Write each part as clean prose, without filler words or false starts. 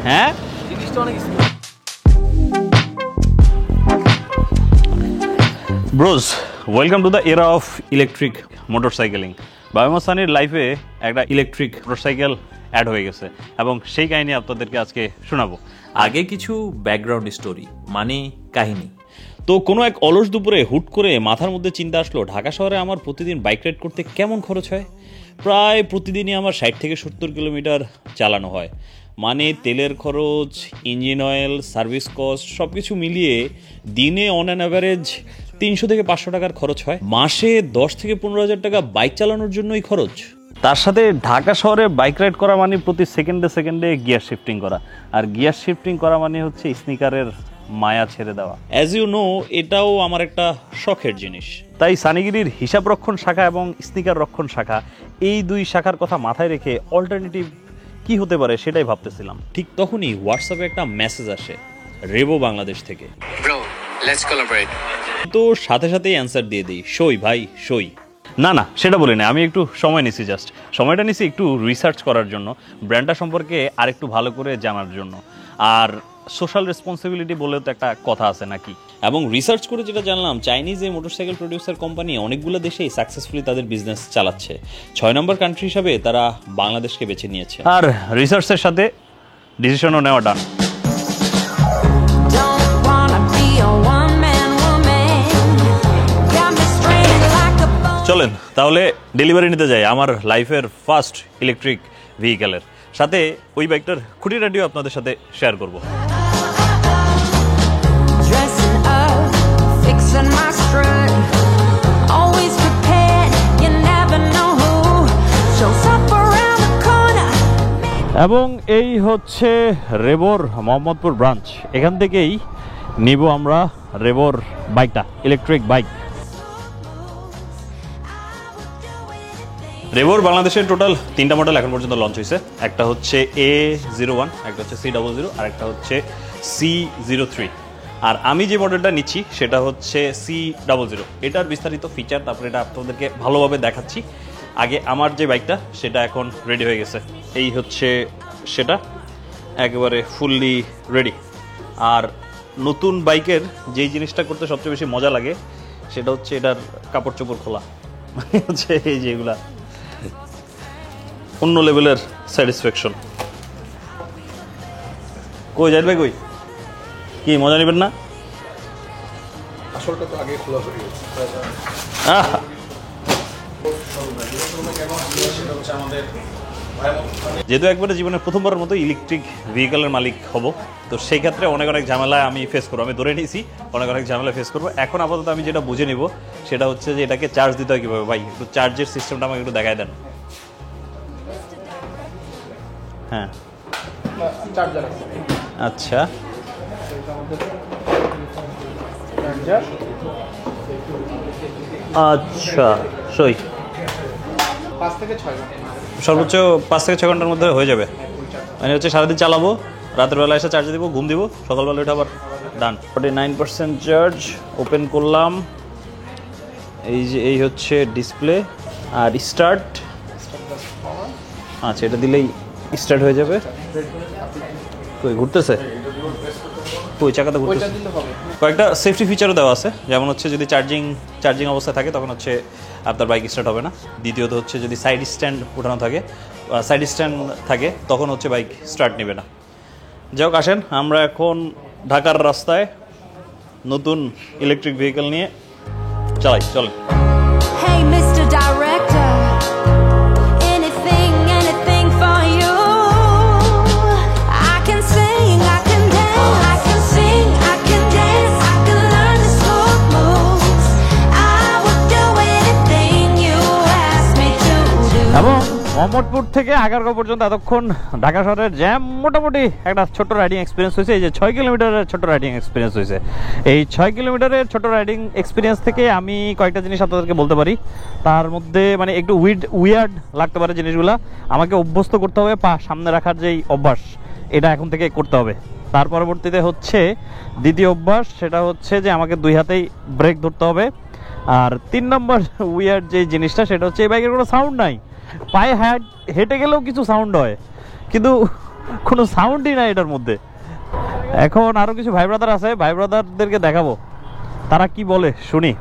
হ্যাঁ bros, welcome to the era of electric motorcycling. বায়ুমা সানির লাইফে একটা ইলেকট্রিক মোটরসাইকেল অ্যাড হয়ে গেছে এবং সেই কাহিনী আপনাদেরকে আজকে শোনাবো। আগে কিছু ব্যাকগ্রাউন্ড স্টোরি মানে কাহিনী। তো কোনো এক অলস দুপুরে হুট করে মাথার মধ্যে চিন্তা আসলো, ঢাকা শহরে আমার প্রতিদিন বাইক রাইড করতে কেমন খরচ হয়। প্রায় প্রতিদিনই আমার 60 থেকে 70 কিলোমিটার চালানো হয়। মানে তেলের খরচ, ইঞ্জিন অয়েল, সার্ভিস কস্ট সব কিছু মিলিয়ে দিনে অন অ্যান অ্যাভারেজ 300 থেকে 500 টাকার খরচ হয়। মাসে 10 থেকে 15,000 টাকা বাইক চালানোর জন্যই খরচ। তার সাথে ঢাকা শহরে বাইক রাইড করা মানে প্রতি সেকেন্ডে গিয়ার শিফটিং করা, আর গিয়ার শিফটিং করা মানে হচ্ছে স্নিকারের মায়া ছেড়ে দেওয়া। অ্যাজ ইউ নো, এটাও আমার একটা শখের জিনিস। তাই সানিগিরির হিসাব রক্ষণ শাখা এবং স্নিকার রক্ষণ শাখা, এই দুই শাখার কথা মাথায় রেখে অল্টারনেটিভ কি হতে পারে সেটাই ভাবতেছিলাম। ঠিক তখনই হোয়াটসঅ্যাপে একটা মেসেজ আসে রেবো বাংলাদেশ থেকে। Bro, let's collaborate. তো সাথে সাথেই অ্যান্সার দিয়ে দিই, সই ভাই সই। না সেটা বলি না, আমি একটু সময় নিছি, জাস্ট সময়টা নিছি একটু রিসার্চ করার জন্য, ব্র্যান্ডটা সম্পর্কে আর একটু ভালো করে জানার জন্য। আর সোশ্যাল রেসপন্সিবিলিটি বলেও তো একটা কথা আছে নাকি। এবং রিসার্চ করে যেটা জানলাম, চাইনিজ এই মোটরসাইকেল প্রডিউসার কোম্পানি অনেকগুলো দেশেই সাকসেসফুলি তাদের বিজনেস চালাচ্ছে। 6 নম্বর কান্ট্রি হিসাবে তারা বাংলাদেশকে বেছে নিয়েছে। আর রিসার্চের সাথে ডিসিশনও নেওয়া ডান। চলেন তাহলে ডেলিভারি নিতে যাই আমার লাইফের ফার্স্ট ইলেকট্রিক ভেহিকেলের সাথে। ওই বাইকটার খুঁটিনাটিও আপনাদের সাথে শেয়ার করব। এবং এই হচ্ছে রেবোর মোহাম্মদপুর ব্রাঞ্চ। এখান থেকেই নিব আমরা রেবোর বাইকটা, ইলেকট্রিক বাইক। রেবোর বাংলাদেশের টোটাল 3টা মডেল এখন পর্যন্ত লঞ্চ হয়েছে। একটা হচ্ছে A01, একটা হচ্ছে C00, আর একটা হচ্ছে C03। আর আমি যে মডেলটা নিচ্ছি সেটা হচ্ছে C00। এটার বিস্তারিত ফিচার তারপরে এটা আপনাদেরকে ভালোভাবে দেখাচ্ছি। আগে আমার যে বাইকটা সেটা এখন রেডি হয়ে গেছে, এই হচ্ছে সেটা একেবারে ফুললি রেডি। আর নতুন বাইকের যেই জিনিসটা করতে সবচেয়ে বেশি মজা লাগে সেটা হচ্ছে এটার কাপড় চোপড় খোলা, মানে হচ্ছে এই যেগুলা অন্য লেভেলের স্যাটিসফ্যাকশন। কই যাই ভাই, কই কি মজা নেবেন না? আসলটা তো আগে খোলা হয়ে গেছে। যেহেতু একবারে জীবনের প্রথমবারের মতো ইলেকট্রিক ভেহিকেলের মালিক হব, তো সেই ক্ষেত্রে অনেক ঝামেলায় আমি ফেস করবো। আমি ধরে নিয়েছি অনেক ঝামেলা ফেস করবো। এখন আপাতত আমি যেটা বুঝে নিব সেটা হচ্ছে যে এটাকে চার্জ দিতে হয় কীভাবে। ভাই একটু চার্জের সিস্টেমটা আমাকে একটু দেখায় দেন। হ্যাঁ আচ্ছা, আচ্ছা সই। সর্বোচ্চ 5 থেকে 6 ঘন্টার মধ্যে হয়ে যাবে। মানে হচ্ছে সারাদিন চালাবো, রাতের বেলা এসে চার্জে দিব, ঘুম দিব, সকালবেলা উঠে আবার ডান। 49% চার্জ। ওপেন করলাম, এই যে এই হচ্ছে ডিসপ্লে আর স্টার্ট। আচ্ছা, এটা দিলেই স্টার্ট হয়ে যাবে। কই ঘুরতেছে, কই চাকাতে ঘুরতেছে। কয়েকটা সেফটি ফিচারও দেওয়া আছে, যেমন হচ্ছে যদি চার্জিং অবস্থায় থাকে তখন হচ্ছে আপনার বাইক স্টার্ট হবে না। দ্বিতীয়ত হচ্ছে যদি সাইড স্ট্যান্ড থাকে তখন হচ্ছে বাইক স্টার্ট নেবে না। যাই হোক, আসেন আমরা এখন ঢাকার রাস্তায় নতুন ইলেকট্রিক ভেহিকেল নিয়ে চালাই। চলেন। Hey Mr. Director, anything for you. I can sing, I can dance, I can sing, I can dance, I can learn the smooth moves. I would do anything you ask me to do. এবং মোহাম্মদপুর থেকে আগারগাঁও পর্যন্ত এতক্ষণ ঢাকা শহরের jam মোটামুটি একটা ছোট্ট riding experience হয়েছে। এই যে 6 কিলোমিটারের ছোট্ট রাইডিং এক্সপিরিয়েন্স হয়েছে। এই 6 কিলোমিটারের ছোট্ট রাইডিং এক্সপিরিয়েন্স থেকে আমি কয়েকটা জিনিস আপনাদেরকে বলতে পারি। তার মধ্যে মানে একটু উইয়ার্ড লাগতে পারে জিনিসগুলা, আমাকে অভ্যস্ত করতে হবে। পা সামনে রাখার যেই অভ্যাস, এটা এখন থেকে করতে হবে। তার পরবর্তীতে হচ্ছে দ্বিতীয় অভ্যাস, সেটা হচ্ছে যে আমাকে 2 হাতেই ব্রেক ধরতে হবে। আর 3 নম্বর উইয়ার্ড যে জিনিসটা, সেটা হচ্ছে এই বাইকের কোনো সাউন্ড নাই। পায়ে হেঁটে গেলেও কিছু সাউন্ড হয়, কিন্তু কোনো সাউন্ডই নাই এটার মধ্যে। এখন আরো কিছু ভাই ব্রাদার আছে, ভাই ব্রাদারদেরকে দেখাবো তারা কি বলে শুনি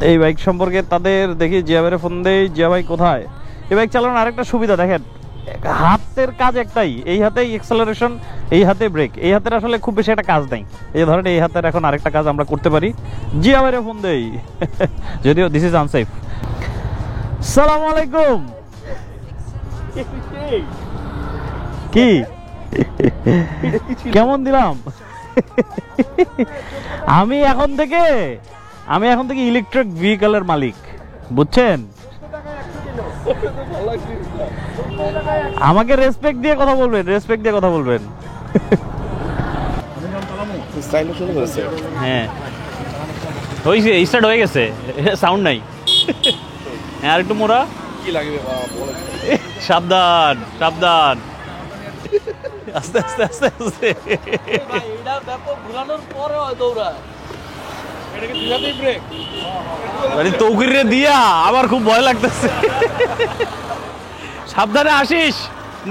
এই বাইক সম্পর্কে। তাদের দেখি জিয়া ভাইয়ের ফোন দেই। জিয়া ভাই কোথায়? এই বাইক চালানোর আরেকটা সুবিধা দেখেন, হাতের কাজ একটাই, এই হাতেই এক্সেলারেশন, এই হাতে ব্রেক। এই হাতের আসলে খুব বেশি একটা কাজ নাই। এই ধরেন এই হাতের এখন আরেকটা কাজ আমরা করতে পারি। জিয়া ভাইয়ের ফোন দেই, যদিও দিস ইজ আনসেফ। সালাম আলাইকুম। কি কেমন দিলাম? আমি এখন থেকে ইলেকট্রিক ভেহিকলের মালিক, বুঝছেন? আমাকে রেসপেক্ট দিয়ে কথা বলবেন, রেসপেক্ট দিয়ে কথা বলবেন। হ্যাঁ হয়েছে, স্টার্ট হয়ে গেছে, সাউন্ড নাই। হ্যাঁ আর একটু মোড়া কি লাগবে, সাবধান সাবধান, আস্তে আস্তে আস্তে আস্তে। তৌকিরে দিয়া আমার খুব ভয় লাগতেছে। সাবধানে আসিস,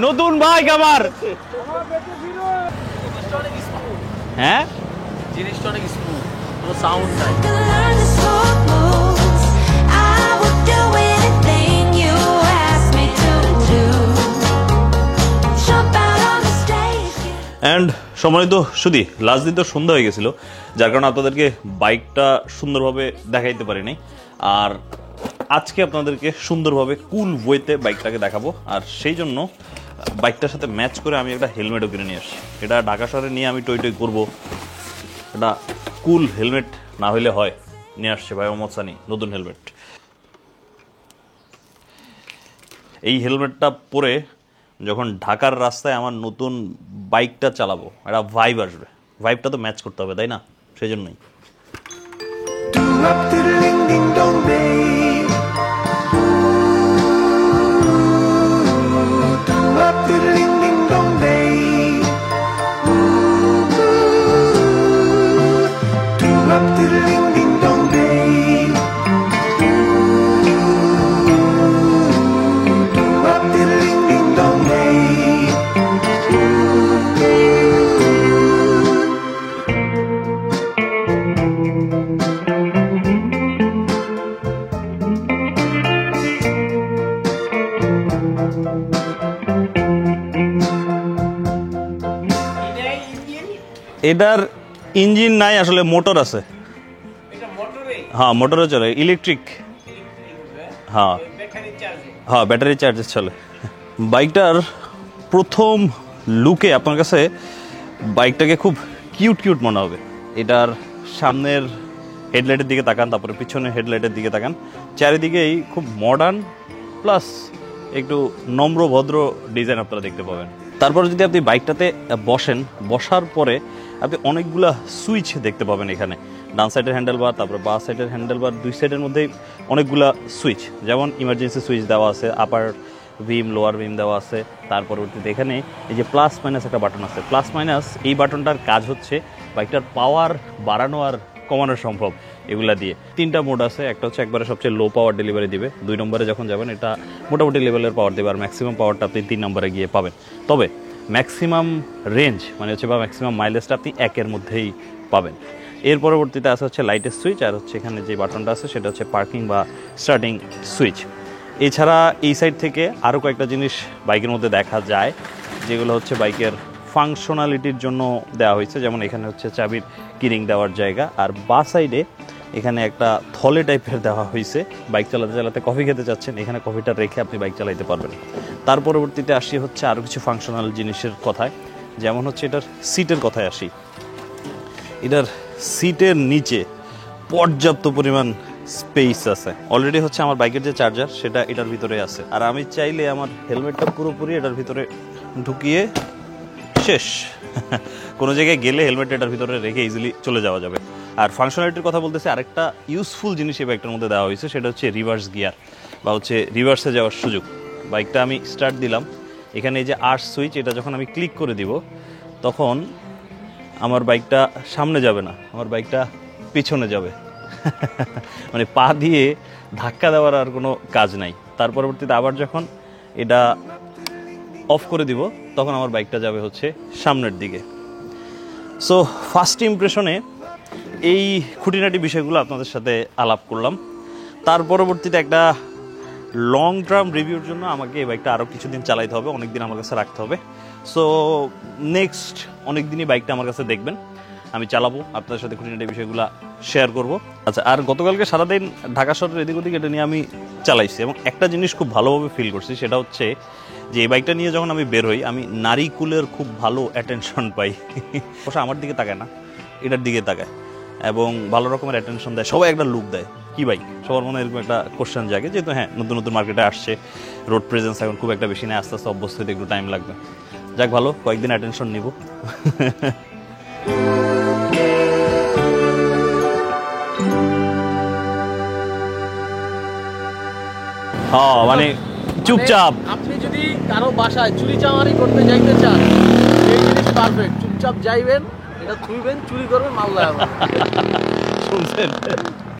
নতুন বাইক আমার। হ্যাঁ জিনিসটা অনেক স্মুথ, কোনো সাউন্ড নাই। I could learn the smoke moves. I would do anything you asked me to do. Jump out on the stage. And সম্মানিত সুধী, লাস্ট দিন তো সন্ধ্যা হয়ে গেছিলো, যার কারণে আপনাদেরকে বাইকটা সুন্দরভাবে দেখাইতে পারিনি। আর আজকে আপনাদেরকে সুন্দরভাবে কুল ওয়েতে বাইকটাকে দেখাবো। আর সেই জন্য বাইকটার সাথে ম্যাচ করে আমি একটা হেলমেটও কিনে নিয়ে আসছি। এটা ঢাকা শহরে নিয়ে আমি টই টই করবো, এটা কুল হেলমেট না হইলে হয়। নিয়ে আসছে ভাই মোহাম্মদ সানি নতুন হেলমেট। এই হেলমেটটা পরে যখন ঢাকার রাস্তায় আমার নতুন বাইকটা চালাবো, একটা ভাইব আসবে। ভাইবটা তো ম্যাচ করতে হবে, তাই না? সেই জন্যই। এটার ইঞ্জিন নাই, আসলে মোটর আছে। হ্যাঁ মোটরে চলে, ইলেকট্রিক। হ্যাঁ হ্যাঁ ব্যাটারি চার্জে চলে। বাইকটার প্রথম লুকে আপনার কাছে বাইকটাকে খুব কিউট কিউট মনে হবে। এটার সামনের হেডলাইটের দিকে তাকান, তারপরে পিছনের হেডলাইটের দিকে তাকান, চারিদিকেই খুব মডার্ন প্লাস একটু নম্র ভদ্র ডিজাইন আপনারা দেখতে পাবেন। তারপরে যদি আপনি বাইকটাতে বসেন, বসার পরে আপনি অনেকগুলা সুইচ দেখতে পাবেন এখানে। ডান সাইডের হ্যান্ডেলবার, তারপরে বাঁ সাইডের হ্যান্ডেলবার, দুই সাইডের মধ্যেই অনেকগুলা সুইচ, যেমন ইমার্জেন্সি সুইচ দেওয়া আছে, আপার ভিম লোয়ার ভিম দেওয়া আছে। তার পরবর্তীতে এখানে এই যে প্লাস মাইনাস একটা বাটন আছে। প্লাস মাইনাস এই বাটনটার কাজ হচ্ছে বাইকটার পাওয়ার বাড়ানো আর কমানো সম্ভব এগুলা দিয়ে। তিনটা মোড আছে, একটা হচ্ছে একবারে সবচেয়ে লো পাওয়ার ডেলিভারি দিবে, 2 নম্বরে যখন যাবেন এটা মোটামুটি লেভেলের পাওয়ার দেবে, আর ম্যাক্সিমাম পাওয়ারটা আপনি 3 নম্বরে গিয়ে পাবেন। তবে ম্যাক্সিমাম রেঞ্জ মানে হচ্ছে বা ম্যাক্সিমাম মাইলেজটা আপনি 1-এর মধ্যেই পাবেন। এর পরবর্তীতে আছে হচ্ছে লাইটের সুইচ, আর হচ্ছে এখানে যে বাটনটা আছে সেটা হচ্ছে পার্কিং বা স্টার্টিং সুইচ। এছাড়া এই সাইড থেকে আরও কয়েকটা জিনিস বাইকের মধ্যে দেখা যায়, যেগুলো হচ্ছে বাইকের ফাংশনালিটির জন্য দেওয়া হয়েছে। যেমন এখানে হচ্ছে চাবির কিরিং দেওয়ার জায়গা, আর বা সাইডে এখানে একটা থলে টাইপের দেওয়া হয়েছে। বাইক চালাতে চালাতে কফি খেতে চাচ্ছেন, এখানে কফিটা রেখে আপনি বাইক চালাতে পারবেন। তার পরবর্তীতে আসি হচ্ছে আরও কিছু ফাংশনাল জিনিসের কথায়, যেমন হচ্ছে এটার সিটের কথায় আসি। এটার সিটের নিচে পর্যাপ্ত পরিমাণ স্পেস আছে। অলরেডি হচ্ছে আমার বাইকের যে চার্জার সেটা এটার ভিতরে আছে, আর আমি চাইলে আমার হেলমেটটা পুরোপুরি এটার ভিতরে ঢুকিয়ে শেষ। কোনো জায়গায় গেলে হেলমেট এটার ভিতরে রেখে ইজিলি চলে যাওয়া যাবে। আর ফাংশনালিটির কথা বলতেছে, আরেকটা ইউজফুল জিনিস এই বাইকটার মধ্যে দেওয়া হয়েছে, সেটা হচ্ছে রিভার্স গিয়ার বা হচ্ছে রিভার্সে যাওয়ার সুযোগ। বাইকটা আমি স্টার্ট দিলাম, এখানে এই যে আর্চ সুইচ, এটা যখন আমি ক্লিক করে দিব তখন আমার বাইকটা সামনে যাবে না, আমার বাইকটা পিছনে যাবে। মানে পা দিয়ে ধাক্কা দেওয়ার আর কোনো কাজ নাই। তার পরবর্তীতে আবার যখন এটা অফ করে দিব তখন আমার বাইকটা যাবে হচ্ছে সামনের দিকে। সো ফার্স্ট ইমপ্রেশনে এই খুঁটিনাটি বিষয়গুলো আপনাদের সাথে আলাপ করলাম। তার পরবর্তীতে একটা লং টার্ম রিভিউর জন্য আমাকে এই বাইকটা আরও কিছুদিন চালাইতে হবে, অনেক দিন আমার কাছে রাখতে হবে। সো নেক্সট অনেক দিনই বাইকটা আমার কাছে দেখবেন, আমি চালাবো, আপনাদের সাথে খুঁটিনাটি বিষয়গুলো শেয়ার করব। আচ্ছা, আর গতকালকে সারাদিন ঢাকা শহরের এদিক ওদিক এটা নিয়ে আমি চালাইছি এবং একটা জিনিস খুব ভালোভাবে ফিল করছি, সেটা হচ্ছে যে এই বাইকটা নিয়ে যখন আমি বের হই আমি নারীকুলের খুব ভালো অ্যাটেনশন পাই। অবশ্য আমার দিকে তাকায় না, এটার দিকে তাকায় এবং ভালো রকমের অ্যাটেনশন দেয়, সবাই একটা লুক দেয়। কি বাইক, সবার মনে এরকম একটা কোশ্চেন জাগে, যেহেতু হ্যাঁ নতুন নতুন মার্কেটে আসছে, রোড প্রেজেন্স এখন খুব একটা বেশি নেই, আস্তে আস্তে অভ্যস্ত হতে একটু টাইম লাগবে। যাক ভালো, কয়েকদিন অ্যাটেনশন নিব। হ্যাঁ মানে চুপচাপ। আপনি যদি কারো বাসায় চুরি চামারি করতে যাইতে চান, এই জিনিস পারফেক্ট। চুপচাপ যাইবেন, এটা থুইবেন, চুরি করবেন, মাল লাগাবেন। শুনছেন?